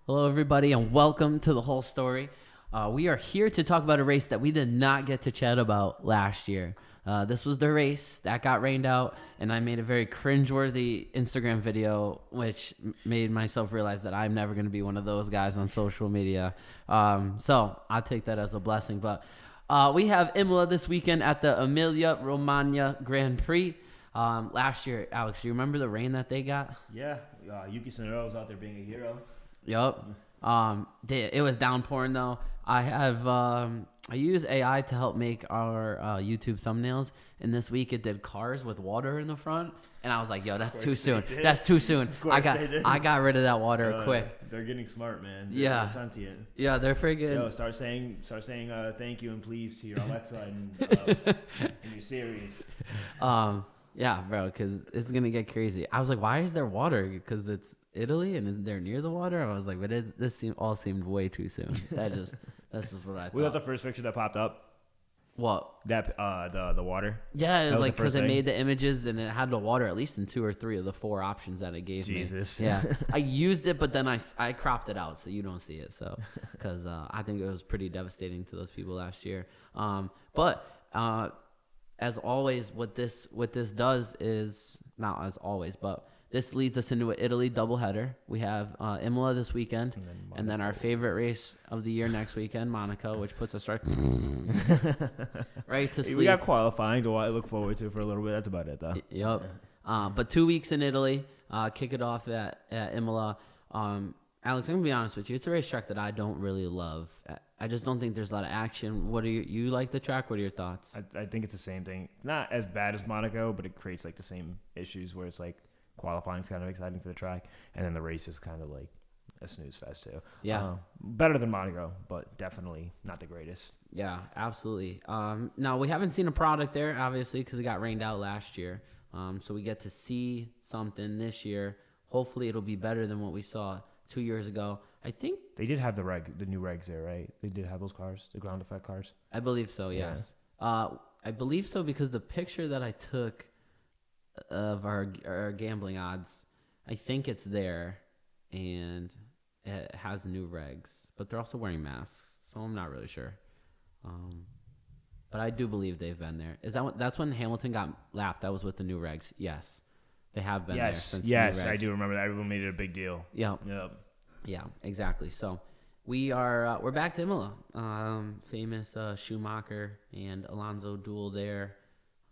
Hello, everybody, and welcome to The Whole Story. We are here to talk about a race that we did not get to chat about last year. This was the race that got rained out, and I made a very cringeworthy Instagram video, which made myself realize that I'm never going to be one of those guys on social media. So I take that as a blessing. But we have Imola this weekend at the Emilia Romagna Grand Prix. Last year, Alex, you remember the rain that they got? Yeah, Yuki Tsunoda was out there being a hero. Yup. It was downpouring though. I use AI to help make our YouTube thumbnails, and this week it did cars with water in the front, and I was like, "Yo, that's too soon. That's too soon." I got rid of that water quick. They're getting smart, man. They're sentient. Yeah, they're freaking. Yo, start saying thank you and please to your Alexa and in your series. Yeah, bro, because it's gonna get crazy. I was like, "Why is there water?" Because it's Italy and they're near the water. I was like, "But all seemed way too soon." That's just what I thought. Was that the first picture that popped up? What? That the water. Yeah, like because it made the images and it had the water at least in 2 or 3 of the 4 options that it gave me. Jesus. Yeah, I used it, but then I cropped it out so you don't see it. So because I think it was pretty devastating to those people last year. As always, what this does is not as always, but this leads us into an Italy doubleheader. We have Imola this weekend, and then our favorite race of the year next weekend, Monaco, which puts us right to sleep. We got qualifying to look forward to for a little bit. That's about it, though. Yep. But 2 weeks in Italy, kick it off at Imola. Alex, I'm going to be honest with you. It's a racetrack that I don't really love. I just don't think there's a lot of action. What do you like the track? What are your thoughts? I think it's the same thing. Not as bad as Monaco, but it creates like the same issues where it's like qualifying is kind of exciting for the track, and then the race is kind of like a snooze fest too. Yeah. Better than Monaco, but definitely not the greatest. Yeah, absolutely. Now, we haven't seen a product there, obviously, because it got rained out last year. So we get to see something this year. Hopefully it'll be better than what we saw 2 years ago. I think they did have the new regs there, right? They did have those cars, the ground effect cars. I believe so, yes. Yeah. I believe so because the picture that I took of our gambling odds, I think it's there, and it has new regs, but they're also wearing masks, so I'm not really sure. But I do believe they've been there. That's when Hamilton got lapped? That was with the new regs. Yes, they have been there since the new regs. I do remember that. Everyone made it a big deal. Yep. Yeah, exactly. So we're back to Imola. Famous Schumacher and Alonso duel there.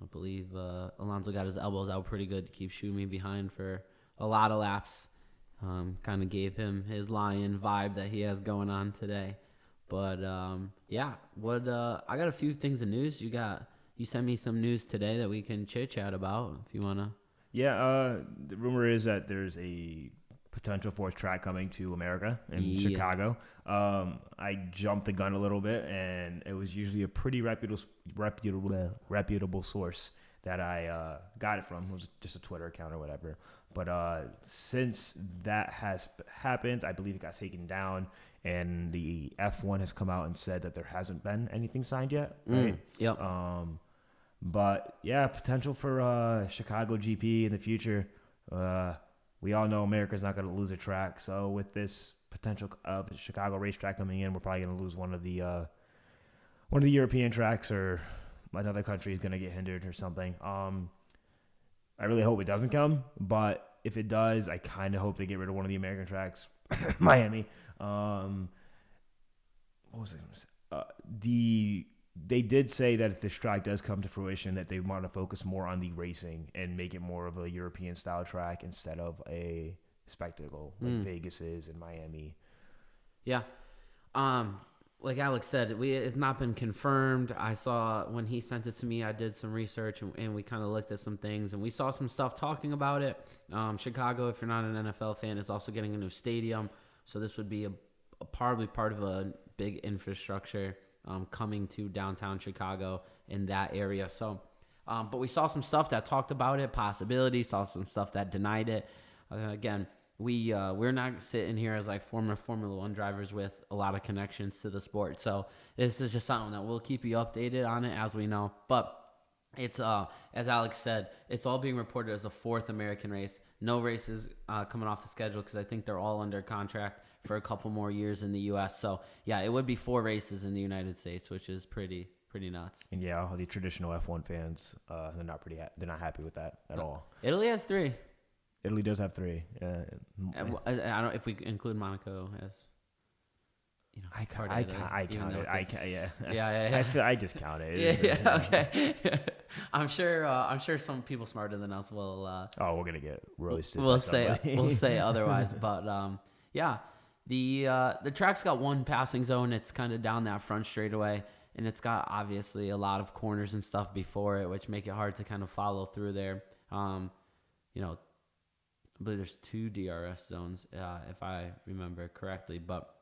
I believe Alonso got his elbows out pretty good to keep Schumi behind for a lot of laps. Kind of gave him his lion vibe that he has going on today. But I got a few things of news. You sent me some news today that we can chit chat about if you wanna. Yeah. The rumor is that there's a potential 4th track coming to America in Chicago. I jumped the gun a little bit, and it was usually a pretty reputable source that I got it from. It was just a Twitter account or whatever. But since that has happened, I believe it got taken down, and the F1 has come out and said that there hasn't been anything signed yet. Right? Yep. But yeah, potential for Chicago GP in the future. We all know America's not going to lose a track, so with this potential of Chicago racetrack coming in, we're probably going to lose one of the European tracks, or another country is going to get hindered or something. I really hope it doesn't come, but if it does, I kind of hope they get rid of one of the American tracks, Miami. What was I going to say? They did say that if this track does come to fruition, that they want to focus more on the racing and make it more of a European-style track instead of a spectacle like Vegas is and Miami. Yeah. Like Alex said, it's not been confirmed. I saw when he sent it to me, I did some research, and we kind of looked at some things, and we saw some stuff talking about it. Chicago, if you're not an NFL fan, is also getting a new stadium, so this would be probably part of a big infrastructure coming to downtown Chicago in that area. So, but we saw some stuff that talked about it, possibility, saw some stuff that denied it. Again, we're not sitting here as like former Formula One drivers with a lot of connections to the sport. So this is just something that we'll keep you updated on it as we know. But it's, as Alex said, it's all being reported as a 4th American race. No races coming off the schedule because I think they're all under contract for a couple more years in the U.S. So yeah, it would be 4 races in the United States, which is pretty nuts. And yeah, all the traditional F1 fans, they're not happy with that at all. Italy has 3. Italy does have 3. I don't if we include Monaco as. I count it. Yeah. I just count it. Okay. I'm sure some people smarter than us will. We're gonna get roasted. We'll say otherwise, but yeah, the track's got 1 passing zone. It's kind of down that front straightaway, and it's got obviously a lot of corners and stuff before it, which make it hard to kind of follow through there. I believe there's 2 DRS zones, if I remember correctly, but.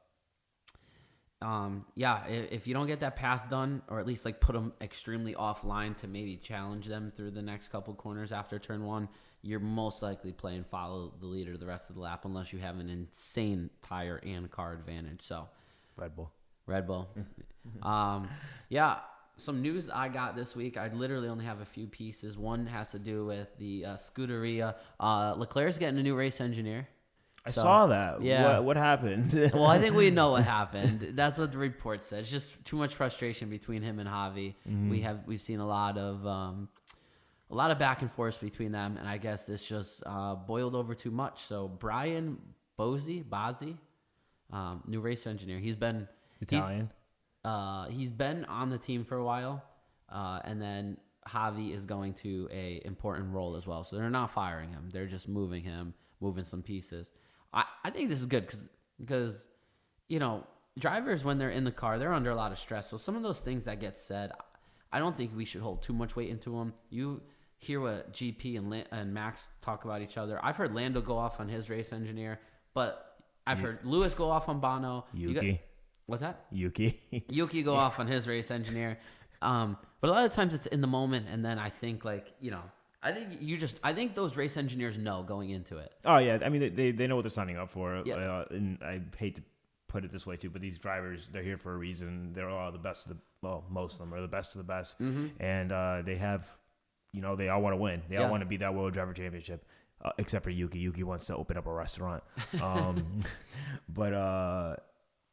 If you don't get that pass done, or at least like put them extremely offline to maybe challenge them through the next couple corners after turn 1, you're most likely playing follow the leader the rest of the lap unless you have an insane tire and car advantage. So, Red Bull. Some news I got this week. I literally only have a few pieces. One has to do with the Scuderia. Leclerc's getting a new race engineer. I saw that. Yeah. What happened? Well, I think we know what happened. That's what the report said. It's just too much frustration between him and Javi. Mm-hmm. We've seen a lot of back and forth between them, and I guess this just boiled over too much. So Brian Bozzi, new race engineer. He's been Italian. He's been on the team for a while, and then Javi is going to a important role as well. So they're not firing him. They're just moving some pieces. I think this is good because drivers, when they're in the car, they're under a lot of stress. So some of those things that get said, I don't think we should hold too much weight into them. You hear what GP and Max talk about each other. I've heard Lando go off on his race engineer, but I've heard Lewis go off on Bono. Yuki. What's that? Yuki go off on his race engineer. But a lot of times it's in the moment, and then I think I think those race engineers know going into it. Oh yeah, I mean they know what they're signing up for. Yep. And I hate to put it this way too, but these drivers, they're here for a reason. They're all the best most of them are the best of the best, and they have, they all want to win. They all want to be that World Driver Championship, except for Yuki. Yuki wants to open up a restaurant, but.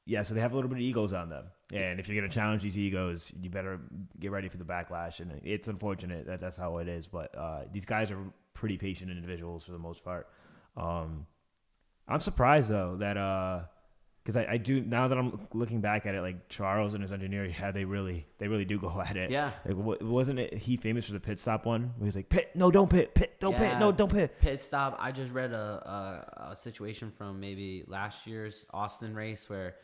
Yeah, so they have a little bit of egos on them. And if you're going to challenge these egos, you better get ready for the backlash. And it's unfortunate that that's how it is. But these guys are pretty patient individuals for the most part. I'm surprised, though, that because I do, now that I'm looking back at it, like Charles and his engineer, they really do go at it. Yeah. Like, wasn't he famous for the pit stop one? Where he's like, pit, no, don't pit, don't pit, no, don't pit. Pit stop. I just read a situation from maybe last year's Austin race where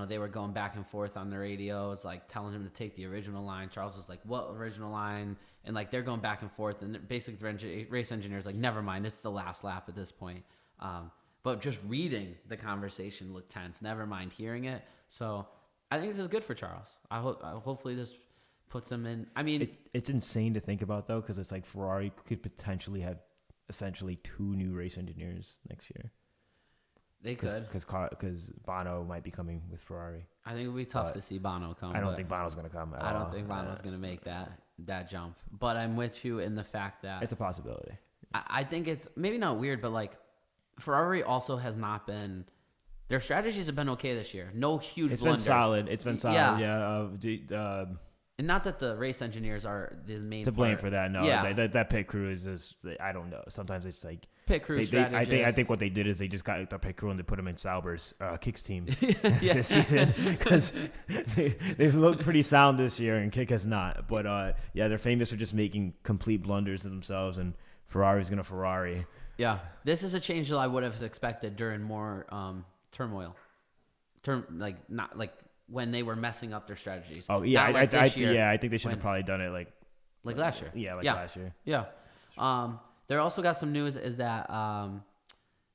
they were going back and forth on the radios, like telling him to take the original line. Charles was like, what original line? And like they're going back and forth. And basically the race engineer's like, never mind, it's the last lap at this point. But just reading the conversation looked tense. Never mind hearing it. So I think this is good for Charles. Hopefully this puts him in. I mean, it's insane to think about, though, because it's like Ferrari could potentially have essentially 2 new race engineers next year. They could. Because Bono might be coming with Ferrari. I think it would be tough to see Bono come. I don't think Bono's going to come at all. I don't think Bono's going to make that jump. But I'm with you in the fact that... It's a possibility. I think it's maybe not weird, but like Ferrari also has not been... Their strategies have been okay this year. No huge blunders. It's been solid. Yeah. And not that the race engineers are the main to blame for that. No, that pit crew is just, I don't know. Sometimes it's like pit crew strategists. I think what they did is they just got the pit crew and they put them in Sauber's Kicks team this season because they've looked pretty sound this year and Kick has not. But they're famous for just making complete blunders to themselves, and Ferrari's gonna Ferrari. Yeah, this is a change that I would have expected during more turmoil. Not like when they were messing up their strategies. Oh yeah, I think they should have probably done it like last year. Yeah, last year. Yeah. There also got some news is that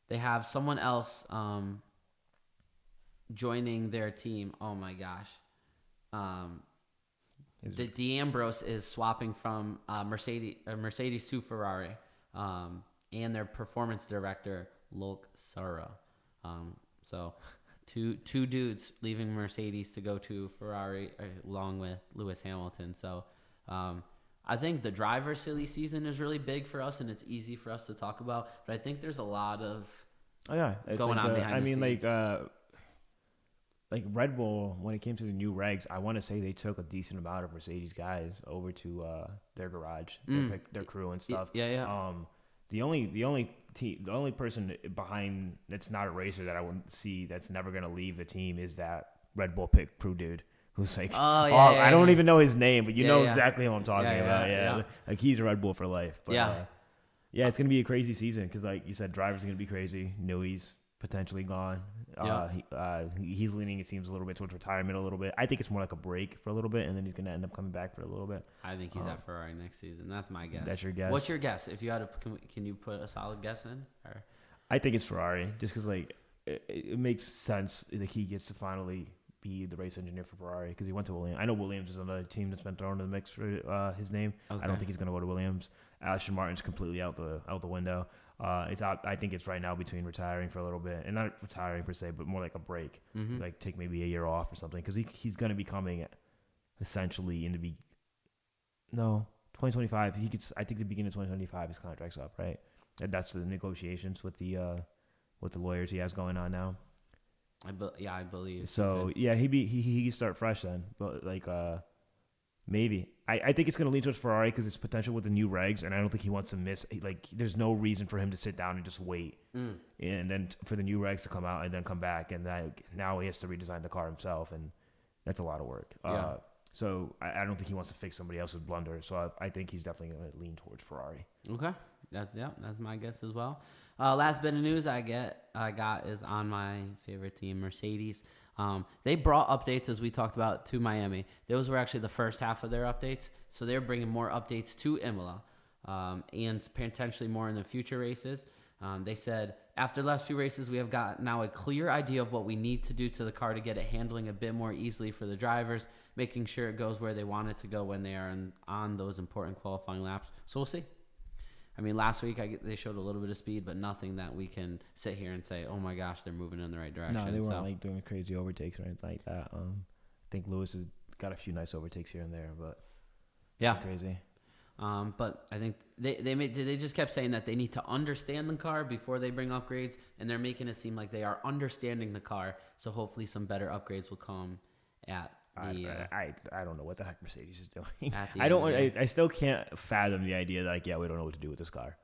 they have someone else joining their team. Oh my gosh. D'Ambrose is swapping from Mercedes to Ferrari, and their performance director Lok Sara. So two dudes leaving Mercedes to go to Ferrari along with Lewis Hamilton. So I think the driver silly season is really big for us, and it's easy for us to talk about. But I think there's a lot of going on behind the scenes. like Red Bull, when it came to the new regs, I want to say they took a decent amount of Mercedes guys over to their garage, their crew and stuff. Yeah. The only person behind that's not a racer that I wouldn't see that's never gonna leave the team is that Red Bull pit crew dude who's like, I don't even know his name, but you know exactly who I'm talking about. Yeah, like he's Red Bull for life. But, yeah, it's gonna be a crazy season because, like you said, drivers are gonna be crazy. Newey's potentially gone. He's leaning, it seems, a little bit towards retirement a little bit. I think it's more like a break for a little bit, and then he's going to end up coming back for a little bit. I think he's at Ferrari next season. That's my guess. That's your guess? What's your guess? If you had can you put a solid guess in? Or? I think it's Ferrari, just because like it makes sense that he gets to finally be the race engineer for Ferrari because he went to Williams. I know Williams is another team that's been thrown in the mix for his name. Okay. I don't think he's going to go to Williams. Aston Martin's completely out the window. It's out. I think it's right now between retiring for a little bit, and not retiring per se, but more like a break, like take maybe a year off or something, because he's going to be coming essentially in 2025. I think the beginning of 2025 his contract's up, right? And that's the negotiations with the lawyers he has going on now. I believe. So yeah, he can start fresh then, but like maybe. I think it's going to lead towards Ferrari because it's potential with the new regs, and I don't think he wants to miss. Like, there's no reason for him to sit down and just wait, and then for the new regs to come out and then come back, and now he has to redesign the car himself, and that's a lot of work. So I don't think he wants to fix somebody else's blunder. So I think he's definitely going to lean towards Ferrari. Okay, that's my guess as well. Last bit of news I got is on my favorite team, Mercedes. They brought updates, as we talked about, to Miami. Those were actually the first half of their updates. So they're bringing more updates to Imola and potentially more in the future races. They said, after the last few races, we have got now a clear idea of what we need to do to the car to get it handling a bit more easily for the drivers, making sure it goes where they want it to go when they are on those important qualifying laps. So we'll see. I mean, last week they showed a little bit of speed, but nothing that we can sit here and say, oh my gosh, they're moving in the right direction. No, they weren't like doing crazy overtakes or anything like that. I think Lewis has got a few nice overtakes here and there, but crazy. But I think they just kept saying that they need to understand the car before they bring upgrades, and they're making it seem like they are understanding the car. So hopefully some better upgrades will come at. I don't know what the heck Mercedes is doing. I still can't fathom the idea that we don't know what to do with this car.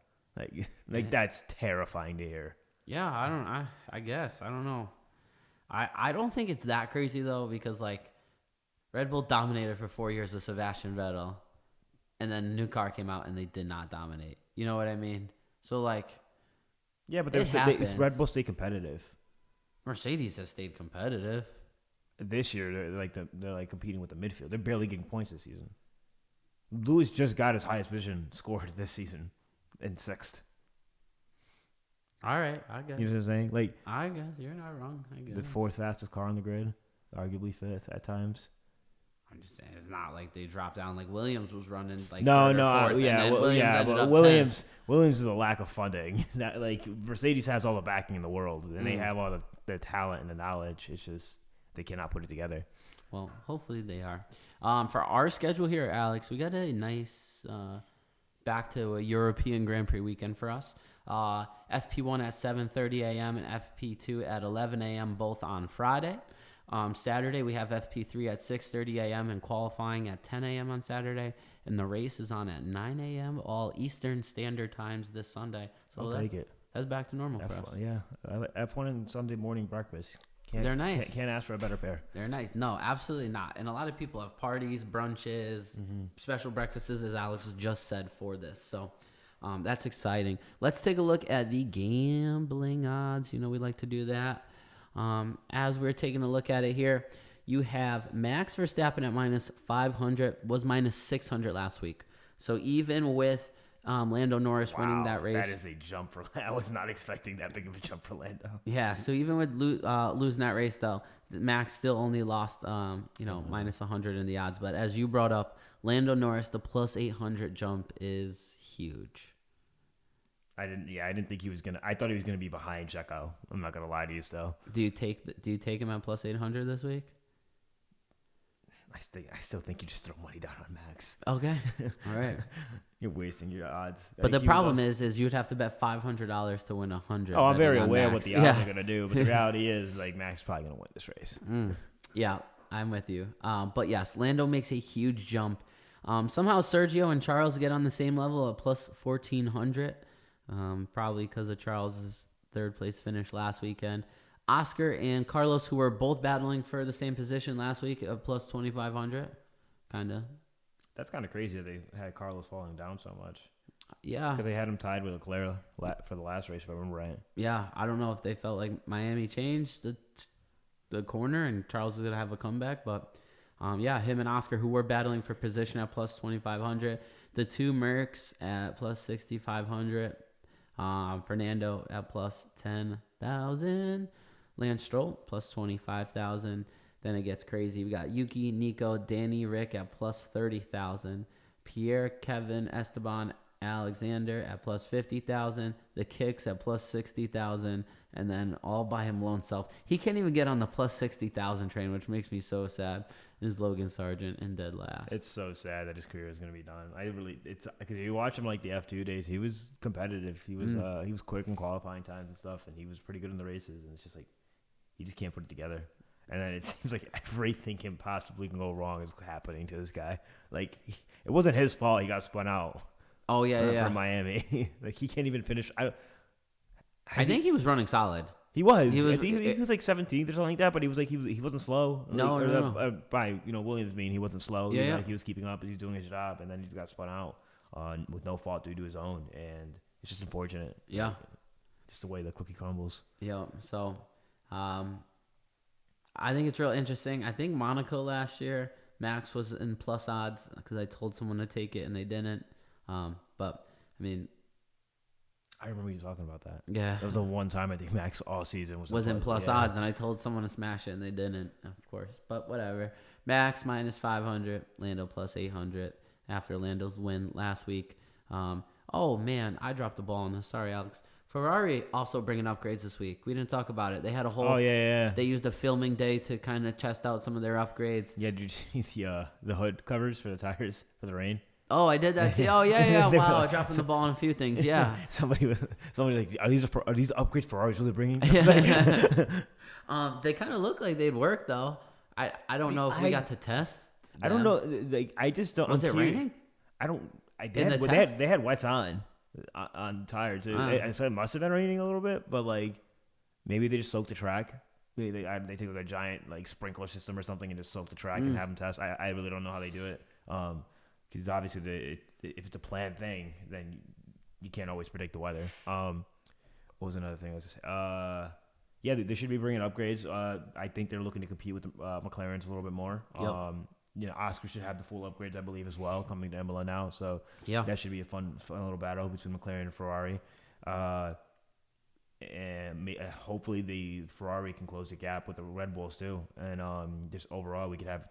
Like that's terrifying to hear. Yeah, I guess I don't know. I don't think it's that crazy though, because like Red Bull dominated for 4 years with Sebastian Vettel, and then a new car came out and they did not dominate. You know what I mean? So like, yeah, but Red Bull stay competitive. Mercedes has stayed competitive. This year, they're competing with the midfield. They're barely getting points this season. Lewis just got his highest position scored this season in 6th. All right, I guess. You know what I'm saying? Like, I guess you're not wrong. I guess the 4th fastest car on the grid, arguably 5th at times. I'm just saying it's not like they dropped down. Like Williams was running like Williams is a lack of funding. That like Mercedes has all the backing in the world, and they have all the talent and the knowledge. It's just they cannot put it together. Well, hopefully they are. For our schedule here, Alex, we got a nice back to a European Grand Prix weekend for us. FP1 at 7:30 a.m. and FP2 at 11 a.m. both on Friday. Saturday, we have FP3 at 6:30 a.m. and qualifying at 10 a.m. on Saturday. And the race is on at 9 a.m. all Eastern Standard Times this Sunday. So I'll take it. That's back to normal for us. Yeah, F1 and Sunday morning breakfast. They're nice. Can't ask for a better pair. They're nice. No, absolutely not. And a lot of people have parties, brunches, special breakfasts, as Alex just said, for this. So that's exciting. Let's take a look at the gambling odds. You know, we like to do that. As we're taking a look at it here, you have Max Verstappen at minus 500, was minus 600 last week. So even with Lando Norris winning that race. That is a jump for Lando. I was not expecting that big of a jump for Lando. Yeah, so even with losing that race, though, Max still only lost, minus 100 in the odds. But as you brought up, Lando Norris, the plus 800 jump is huge. I didn't think he was gonna. I thought he was gonna be behind Checo. I'm not gonna lie to you, still. Do you take him at plus 800 this week? I I still think you just throw money down on Max. Okay. All right. You're wasting your odds. But the problem is you'd have to bet $500 to win 100. Oh, I'm very betting on aware Max. what the odds are gonna do, but the reality is like Max is probably gonna win this race. Yeah, I'm with you. But yes, Lando makes a huge jump. Somehow Sergio and Charles get on the same level at plus 1,400. Probably because of Charles's third place finish last weekend. Oscar and Carlos, who were both battling for the same position last week, at plus 2,500. That's kind of crazy that they had Carlos falling down so much. Yeah. Because they had him tied with Leclerc for the last race, if I remember right. Yeah, I don't know if they felt like Miami changed the corner and Charles is going to have a comeback. But, him and Oscar, who were battling for position at plus 2,500. The two Mercs at plus 6,500. Fernando at plus 10,000. Lance Stroll plus 25,000. Then it gets crazy. We got Yuki, Nico, Danny, Rick at plus 30,000. Pierre, Kevin, Esteban, Alexander at plus 50,000. The Kicks at plus 60,000. And then all by him lone self. He can't even get on the plus 60,000 train, which makes me so sad. Is Logan Sargent in dead last. It's so sad that his career is going to be done. It's because you watch him like the F2 days. He was competitive. He was quick in qualifying times and stuff, and he was pretty good in the races. And it's just like he just can't put it together. And then it seems like everything can possibly go wrong is happening to this guy. Like it wasn't his fault. He got spun out. Oh yeah, from Miami. Like he can't even finish. I think he was running solid. He was. I think he was like 17th or something like that, but he was like he wasn't slow. No. By Williams mean he wasn't slow. Yeah. He was keeping up. He was doing his job, and then he just got spun out with no fault due to his own, and it's just unfortunate. Yeah. Like, just the way the cookie crumbles. Yeah. So, I think it's real interesting. I think Monaco last year, Max was in plus odds because I told someone to take it and they didn't. But I mean. I remember you talking about that. Yeah. That was the one time I think Max all season was in plus odds, and I told someone to smash it, and they didn't, of course. But whatever. Max minus 500, Lando plus 800 after Lando's win last week. Oh, man, I dropped the ball on this. Sorry, Alex. Ferrari also bringing upgrades this week. We didn't talk about it. They had a whole... Oh, yeah. They used a filming day to kind of test out some of their upgrades. Yeah, did you see the hood covers for the tires for the rain? Oh, I did that too. Oh, yeah. Wow, dropping the ball on a few things. Yeah. Somebody's like, are these upgrades Ferrari's really bringing? They kind of look like they'd work though. I don't know if we got to test them. I don't know. Like I just don't. Was it raining? They had wets on tires. I said it must have been raining a little bit, but like maybe they just soaked the track. Maybe they take like a giant like sprinkler system or something and just soak the track and have them test. I really don't know how they do it. Because obviously, if it's a planned thing, then you can't always predict the weather. What was another thing I was yeah, they should be bringing upgrades. I think they're looking to compete with the McLarens a little bit more. Yep. Oscar should have the full upgrades, I believe, as well, coming to Imola now. So that should be a fun little battle between McLaren and Ferrari. And hopefully the Ferrari can close the gap with the Red Bulls too. And just overall, we could have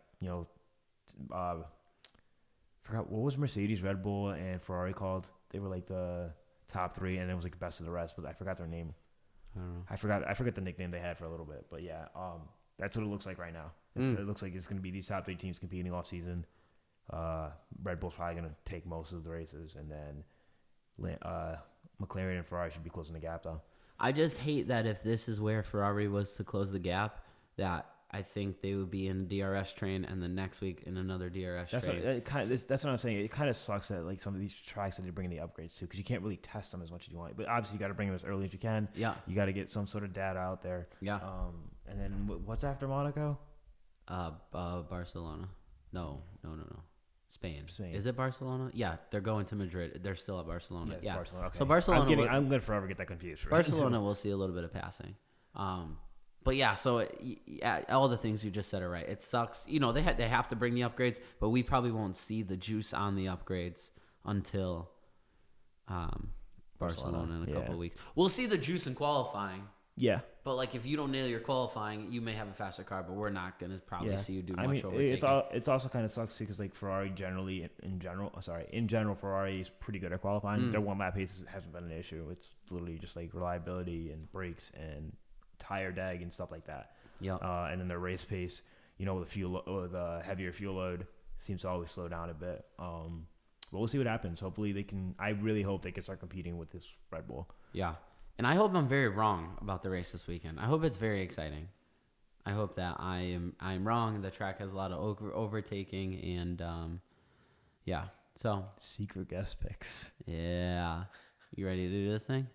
forgot what was Mercedes, Red Bull, and Ferrari called. They were like the top three, and it was like best of the rest. But I forgot their name. I don't know. I forgot the nickname they had for a little bit. But yeah, that's what it looks like right now. It looks like it's going to be these top three teams competing off season. Red Bull's probably going to take most of the races, and then McLaren and Ferrari should be closing the gap though. I just hate that if this is where Ferrari was to close the gap, that I think they would be in a DRS train, and the next week in another DRS train. That's what I'm saying. It kind of sucks that like some of these tracks that they're bringing the upgrades to, because you can't really test them as much as you want. But obviously, you got to bring them as early as you can. Yeah. You got to get some sort of data out there. Yeah. And then what's after Monaco? Barcelona. No. Spain. Is it Barcelona? Yeah, they're going to Madrid. They're still at Barcelona. Yeah. Barcelona. Okay. So Barcelona. I'm going to forever get that confused. Barcelona, we'll see a little bit of passing. But yeah, so all the things you just said are right. It sucks. They have to bring the upgrades, but we probably won't see the juice on the upgrades until Barcelona in a couple of weeks. We'll see the juice in qualifying. Yeah. But like if you don't nail your qualifying, you may have a faster car, but we're not going to probably see you do much overtaking. It's also kind of sucks because like Ferrari generally in general Ferrari is pretty good at qualifying. Their one lap pace hasn't been an issue. It's literally just like reliability and brakes and tire dag and stuff like that. Yeah. And then their race pace, the fuel or the heavier fuel load seems to always slow down a bit. But we'll see what happens. Hopefully they can. I really hope they can start competing with this Red Bull. Yeah, and I hope I'm very wrong about the race this weekend. I hope it's very exciting. I hope that I'm wrong. The track has a lot of overtaking, and yeah. So Secret guest picks. yeah, you ready to do this thing?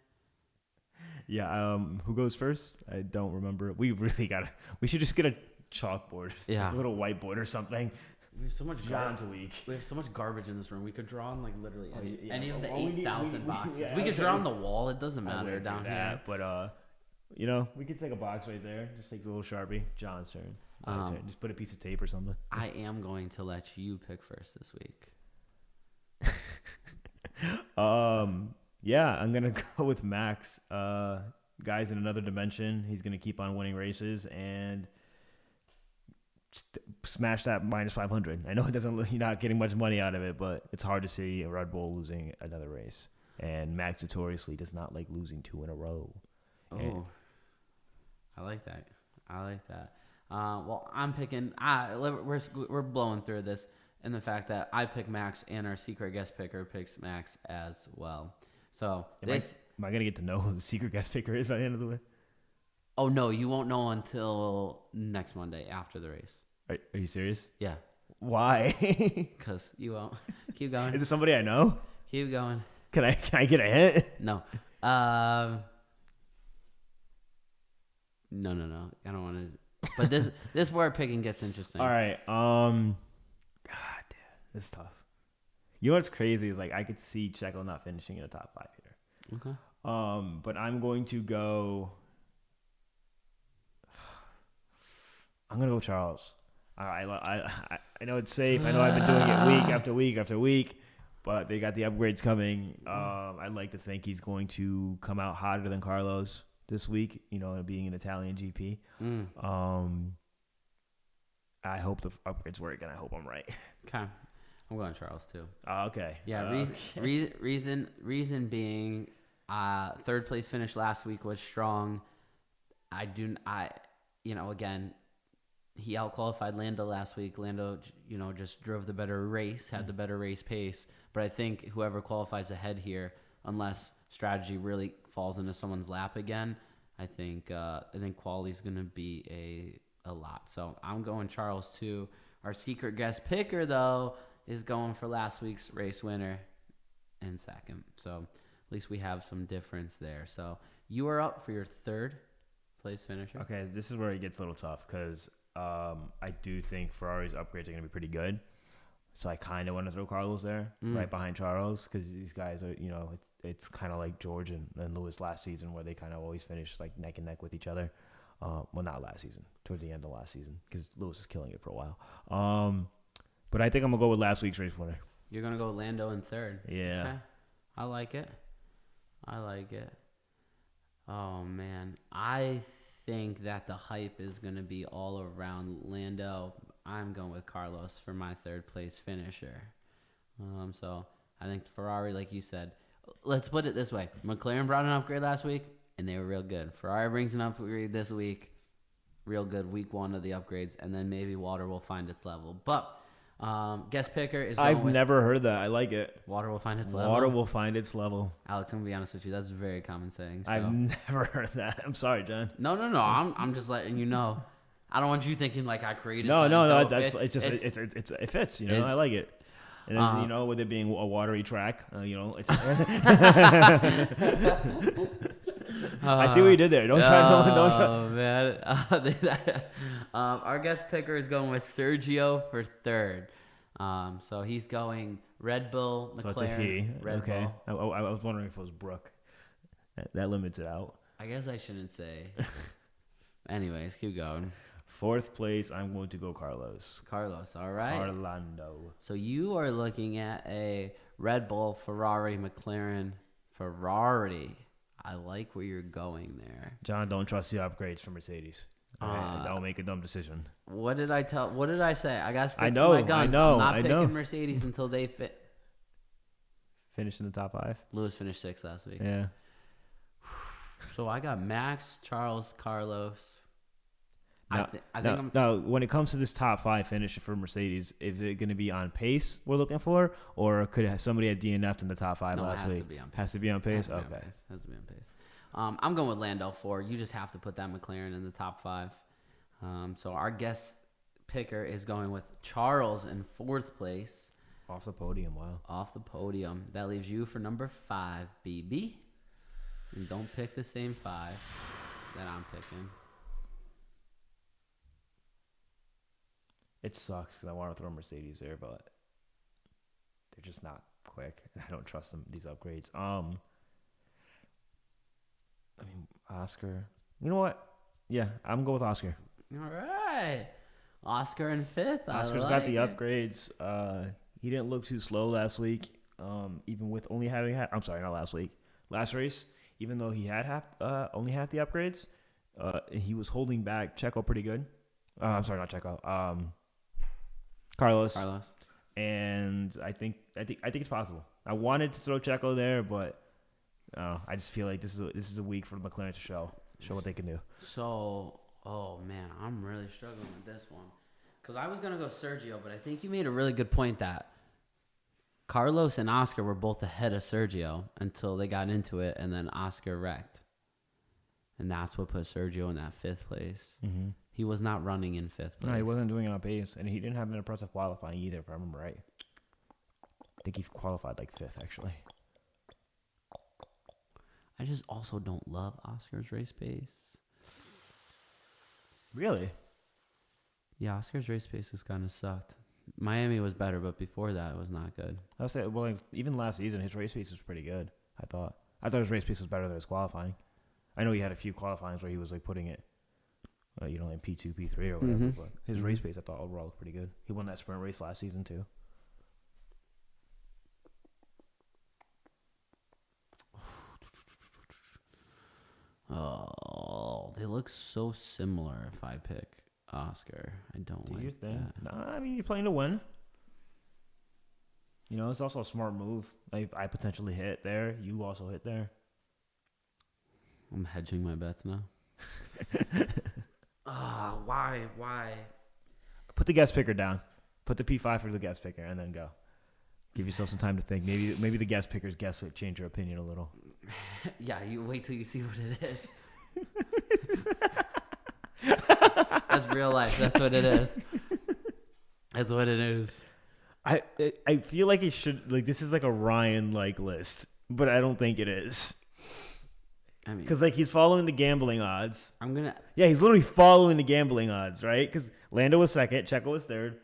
Yeah. Who goes first? I don't remember. We really gotta. We should just get a chalkboard. Yeah. A little whiteboard or something. We have so much John to week. We have so much garbage in this room. We could draw on like literally yeah. any of the Well, 8,000 boxes. yeah, we could okay. draw on the wall. It doesn't I matter wouldn't down do here. that, but we could take a box right there. Just take a little Sharpie. John's turn. My turn. Just put a piece of tape or something. I am going to let you pick first this week. Yeah, I'm gonna go with Max. Guys in another dimension. He's gonna keep on winning races and smash that minus 500. I know you're not getting much money out of it, but it's hard to see a Red Bull losing another race. And Max notoriously does not like losing 2 in a row. Oh, I like that. Well, I'm picking. We're blowing through this, and the fact that I pick Max and our secret guest picker picks Max as well. So Am I gonna get to know who the secret guest picker is by the end of the way? Oh no, you won't know until next Monday after the race. Are you serious? Yeah, Why? because you won't. Keep going. Is it somebody I know? Keep going. Can I get a hint? No. No. I don't want to. But this where picking gets interesting. All right. God damn, this is tough. You know what's crazy is like I could see Checo not finishing in the top 5 here. Okay. But I'm going to go. I'm gonna go Charles. I know it's safe. I know I've been doing it week after week after week, but they got the upgrades coming. I'd like to think he's going to come out hotter than Carlos this week. Being an Italian GP. I hope the upgrades work, and I hope I'm right. Okay. I'm going Charles too. Okay. Yeah. Reason being, third place finish last week was strong. Again, he outqualified Lando last week. Lando, just drove the better race, had the better race pace. But I think whoever qualifies ahead here, unless strategy really falls into someone's lap again, I think quality's going to be a lot. So I'm going Charles too. Our secret guest picker, though, is going for last week's race winner in second. So at least we have some difference there. So you are up for your third place finisher. Okay, this is where it gets a little tough because I do think Ferrari's upgrades are going to be pretty good. So I kind of want to throw Carlos there right behind Charles because these guys are, it's kind of like George and Lewis last season where they kind of always finish like neck and neck with each other. Well, not last season, towards the end of last season because Lewis is killing it for a while. But I think I'm going to go with last week's race winner. You're going to go Lando in third. Yeah. Okay. I like it. Oh, man. I think that the hype is going to be all around Lando. I'm going with Carlos for my third place finisher. So I think Ferrari, like you said, let's put it this way. McLaren brought an upgrade last week, and they were real good. Ferrari brings an upgrade this week. Real good week 1 of the upgrades, and then maybe water will find its level. But guest picker is going I've never heard that. I like it. Water will find its level. Water will find its level. Alex, I'm going to be honest with you. That's a very common saying. So. I've never heard that. I'm sorry, John. No. I'm just letting you know. I don't want you thinking like I created No. something. It fits. I like it. And then with it being a watery track, it's. I see what you did there. Don't try. Oh man. Our guest picker is going with Sergio for third. So he's going Red Bull, McLaren. So it's a he. Red okay. Bull. I was wondering if it was Brooke. That limits it out. I guess I shouldn't say. Anyways, keep going. Fourth place, I'm going to go Carlos. Carlos, all right. Orlando. So you are looking at a Red Bull, Ferrari, McLaren, Ferrari. I like where you're going there. John, don't trust the upgrades from Mercedes. Right? Don't make a dumb decision. What did I say? I got to stick to my guns. I'm not picking Mercedes until they fit. Finish in the top 5? Lewis finished 6th last week. Yeah. So I got Max, Charles, Carlos. Now, when it comes to this top 5 finish for Mercedes, is it going to be on pace we're looking for, or could somebody have DNF'd in the top 5 last week? Has to be on pace. Okay. Has to be on pace. I'm going with Lando 4. You just have to put that McLaren in the top 5. So our guest picker is going with Charles in 4th place. Off the podium, wow. Off the podium. That leaves you for number 5, BB. And don't pick the same 5 that I'm picking. It sucks because I want to throw Mercedes there, but they're just not quick, and I don't trust them these upgrades. Oscar. You know what? Yeah, I'm going with Oscar. All right. Oscar in 5th. Oscar's got the upgrades. He didn't look too slow last week, even with only having I'm sorry, not last week. Last race, even though he had only half the upgrades, he was holding back Checo pretty good. I'm sorry, not Checo. Carlos. And I think it's possible. I wanted to throw Checo there, but I just feel like this is a week for McLaren to show what they can do. So, oh man, I'm really struggling with this one because I was gonna go Sergio, but I think you made a really good point that Carlos and Oscar were both ahead of Sergio until they got into it, and then Oscar wrecked, and that's what put Sergio in that 5th place. Mm-hmm. He was not running in 5th place. No, he wasn't doing it on pace, and he didn't have an impressive qualifying either, if I remember right. I think he qualified like 5th, actually. I just also don't love Oscar's race pace. Really? Yeah, Oscar's race pace has kind of sucked. Miami was better, but before that, it was not good. I would say, well, even last season, his race pace was pretty good, I thought. I thought his race pace was better than his qualifying. I know he had a few qualifyings where he was like putting it, in P2, P3 or whatever, but his race pace, I thought, overall was pretty good. He won that sprint race last season, too. Oh, they look so similar if I pick Oscar. I don't Do like you think? that. No, I mean, you're playing to win. It's also a smart move. I potentially hit there. You also hit there. I'm hedging my bets now. Why? Put the guest picker down. Put the P5 for the guest picker and then go. Give yourself some time to think. Maybe the guest picker's guess would change your opinion a little. Yeah, you wait till you see what it is. That's real life. That's what it is. That's what it is. I feel like it should this is like a Ryan list, but I don't think it is. I mean, because he's following the gambling odds. He's literally following the gambling odds, right? Because Lando was 2nd, Checo was 3rd.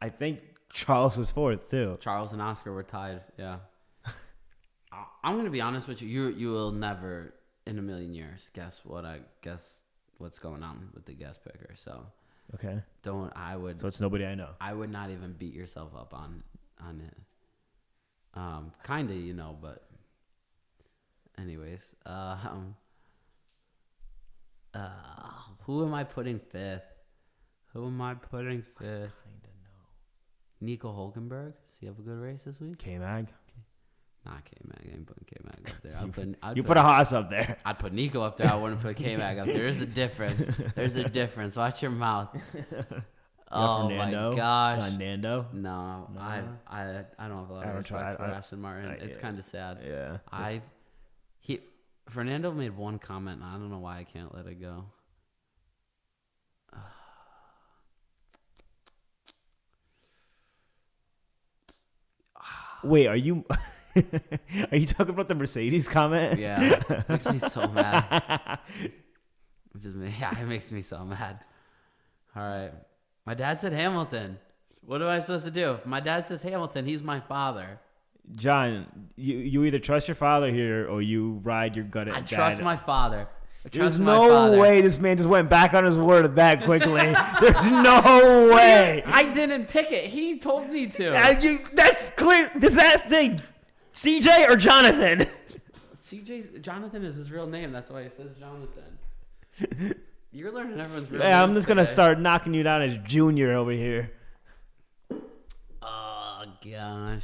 I think Charles was 4th too. Charles and Oscar were tied. Yeah. I'm gonna be honest with you. You will never in a million years guess what's going on with the guest picker. So okay. So it's nobody I know. I would not even beat yourself up on it. Kinda, but anyways. Who am I putting 5th? Kinda know. Nico Hulkenberg. Does he have a good race this week? K-Mag. Not K-Mag. I ain't putting K-Mag up there. You put a Haas up there. I'd put Nico up there. I wouldn't put K-Mag up there. There's a difference. Watch your mouth. Oh, Fernando? My gosh. Not Nando? No. I don't have a lot of respect for Aston Martin. It's kind of sad. Yeah. Fernando made one comment, and I don't know why I can't let it go. Wait, are you talking about the Mercedes comment? Yeah, it makes me so mad. It makes me so mad. All right. My dad said Hamilton. What am I supposed to do? If my dad says Hamilton, he's my father. John, you either trust your father here or you ride your gut at dad. I trust my father. There's no way this man just went back on his word that quickly. There's no way. I didn't pick it. He told me to. That's clear. Does that say CJ or Jonathan? Jonathan is his real name. That's why he says Jonathan. You're learning everyone's real name. Yeah, I'm just going to start knocking you down as Junior over here. Oh, gosh.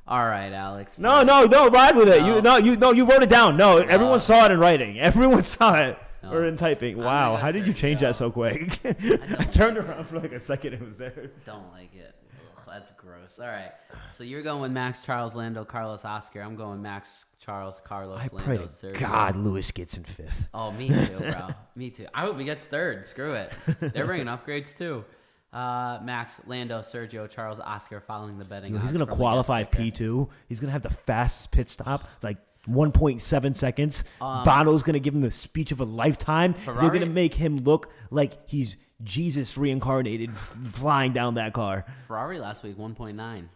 All right, Alex. No, ride with it. You wrote it down. No, everyone saw it in writing. Everyone saw it. or in typing. Wow, how did you change that so quick? I turned around for like a second. It was there. Don't like it. Ugh, that's gross. All right. So you're going with Max, Charles, Lando, Carlos, Oscar. I'm going Max, Charles, Carlos, I Lando, pray to Sergio. God Lewis gets in 5th. Oh, me too, bro. Me too. I hope he gets 3rd. Screw it. They're bringing upgrades too. Max, Lando, Sergio, Charles, Oscar following the betting. He's going to qualify P2. He's going to have the fastest pit stop, like 1.7 seconds. Bono's going to give him the speech of a lifetime. Ferrari? They're going to make him look like he's Jesus reincarnated flying down that car. Ferrari last week, 1.9.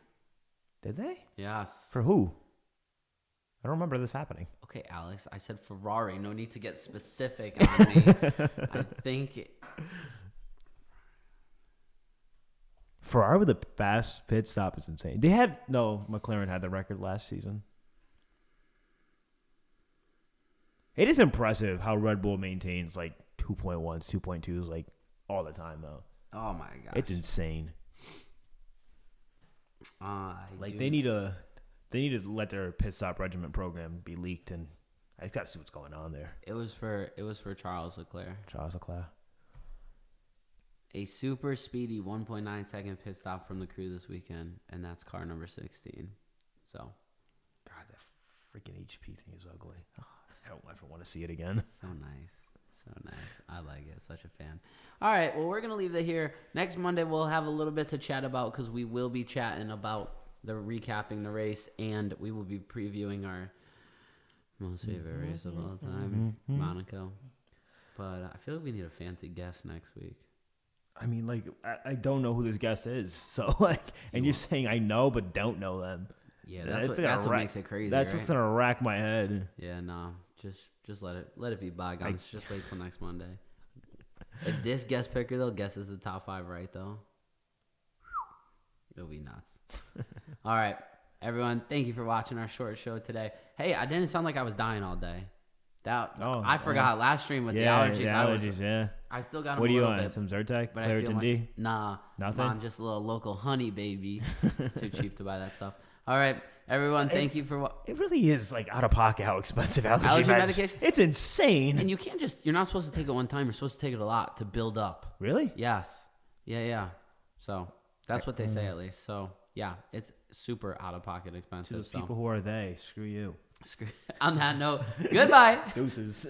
Did they? Yes. For who? I don't remember this happening. Okay, Alex, I said Ferrari. No need to get specific on me. I think... Ferrari with a fast pit stop is insane. McLaren had the record last season. It is impressive how Red Bull maintains like 2.1s, 2.2s like all the time though. Oh my gosh. It's insane. They need to let their pit stop regiment program be leaked, and I got to see what's going on there. It was for Charles Leclerc. Charles Leclerc. A super speedy 1.9 second pit stop from the crew this weekend, and that's car number 16. So, God, that freaking HP thing is ugly. Oh, I don't ever want to see it again. So nice. I like it. Such a fan. All right, well, we're going to leave it here. Next Monday, we'll have a little bit to chat about because we will be chatting about the recapping the race, and we will be previewing our most favorite race of all time, Monaco. But I feel like we need a fancy guest next week. I mean, like, I don't know who this guest is. So, like, and you're saying I know but don't know them. Yeah, that's what makes it crazy, That's right? what's going to rack my head. Yeah, no. Just let it be bygones. Just wait till next Monday. If this guest picker, though, guesses the top 5 right, though, it'll be nuts. All right, everyone, thank you for watching our short show today. Hey, I didn't sound like I was dying all day. I forgot last stream with the allergies. I still got them What a are you little on? bit, Some Zyrtec? but I feel Claritin D? Nah. Nothing? I'm on just a little local honey, baby. Too cheap to buy that stuff. All right, everyone, thank you for It really is, like, out of pocket how expensive allergy medication. It's insane. And you're not supposed to take it one time. You're supposed to take it a lot to build up. Really? Yes. Yeah. So that's what they say at least. So yeah, it's super out of pocket expensive. To the people who are they, screw you. On that note, goodbye. Deuces.